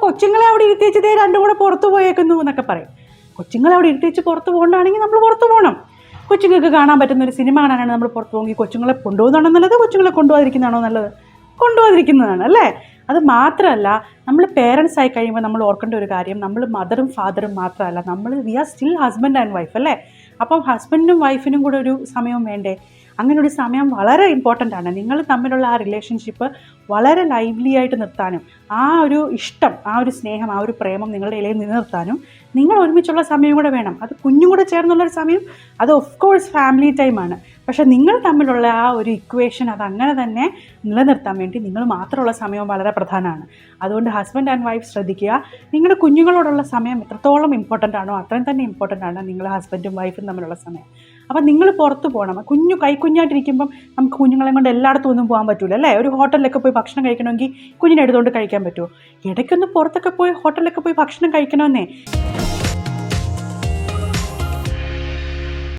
കൊച്ചുങ്ങളെ അവിടെ ഇരുത്തിച്ച് രണ്ടും കൂടെ പുറത്ത് പോയേക്കുന്നു എന്നൊക്കെ പറയും. കൊച്ചുങ്ങളെ അവിടെ ഇരുത്തിച്ച് പുറത്ത് പോകണ്ടാണെങ്കിൽ നമ്മൾ പുറത്ത് പോകണം. കൊച്ചുങ്ങൾക്ക് കാണാൻ പറ്റുന്ന ഒരു സിനിമ കാണാനാണ് നമ്മൾ പുറത്ത് പോകണമെങ്കിൽ കൊച്ചുങ്ങളെ കൊണ്ടുപോകുന്നതാണോ നല്ലത്, കൊച്ചുങ്ങളെ കൊണ്ടുപോകാതിരിക്കുന്നതാണോ നല്ലത്? കൊണ്ടുപോകാതിരിക്കുന്നതാണ് അല്ലേ? അത് മാത്രമല്ല, നമ്മൾ പേരൻസ് ആയി കഴിയുമ്പോൾ നമ്മൾ ഓർക്കേണ്ട ഒരു കാര്യം, നമ്മൾ മദറും ഫാദറും മാത്രമല്ല, we are still husband and wife അല്ലേ? അപ്പം ഹസ്ബൻഡിനും വൈഫിനും കൂടെ ഒരു സമയം വേണ്ടേ? അങ്ങനെ ഒരു സമയം വളരെ ഇമ്പോർട്ടൻ്റ് ആണ്. നിങ്ങൾ തമ്മിലുള്ള ആ റിലേഷൻഷിപ്പ് വളരെ ലൈവ്ലി ആയിട്ട് നിർത്താനും ആ ഒരു ഇഷ്ടം, ആ ഒരു സ്നേഹം, ആ ഒരു പ്രേമം നിങ്ങളുടെ ഇടയിൽ നിലനിർത്താനും നിങ്ങൾ ഒരുമിച്ചുള്ള സമയം കൂടെ വേണം. അത് കുഞ്ഞും കൂടെ ചേർന്നുള്ളൊരു സമയം, അത് ഓഫ് കോഴ്സ് ഫാമിലി ടൈമാണ്. പക്ഷേ നിങ്ങൾ തമ്മിലുള്ള ആ ഒരു ഇക്വേഷൻ അതങ്ങനെ തന്നെ നിലനിർത്താൻ വേണ്ടി നിങ്ങൾ മാത്രമുള്ള സമയം വളരെ പ്രധാനമാണ്. അതുകൊണ്ട് ഹസ്ബൻഡ് ആൻഡ് വൈഫ് ശ്രദ്ധിക്കുക, നിങ്ങളുടെ കുഞ്ഞുങ്ങളോടുള്ള സമയം എത്രത്തോളം ഇമ്പോർട്ടൻ്റ് ആണോ അത്രയും തന്നെ ഇമ്പോർട്ടൻ്റ് ആണ് നിങ്ങൾ ഹസ്ബൻഡും വൈഫും തമ്മിലുള്ള സമയം. അപ്പം നിങ്ങൾ പുറത്ത് പോകണം. കൈക്കുഞ്ഞായിട്ടിരിക്കുമ്പം നമുക്ക് കുഞ്ഞുങ്ങളെ കൊണ്ട് എല്ലായിടത്തും ഒന്നും പോകാൻ പറ്റില്ല അല്ലേ? ഒരു ഹോട്ടലിലൊക്കെ പോയി ഭക്ഷണം കഴിക്കണമെങ്കിൽ കുഞ്ഞിനെ എടുത്തുകൊണ്ട് കഴിക്കാൻ പറ്റുമോ? ഇടയ്ക്കൊന്ന് പുറത്തൊക്കെ പോയി ഹോട്ടലിലൊക്കെ പോയി ഭക്ഷണം കഴിക്കണമെന്നേ.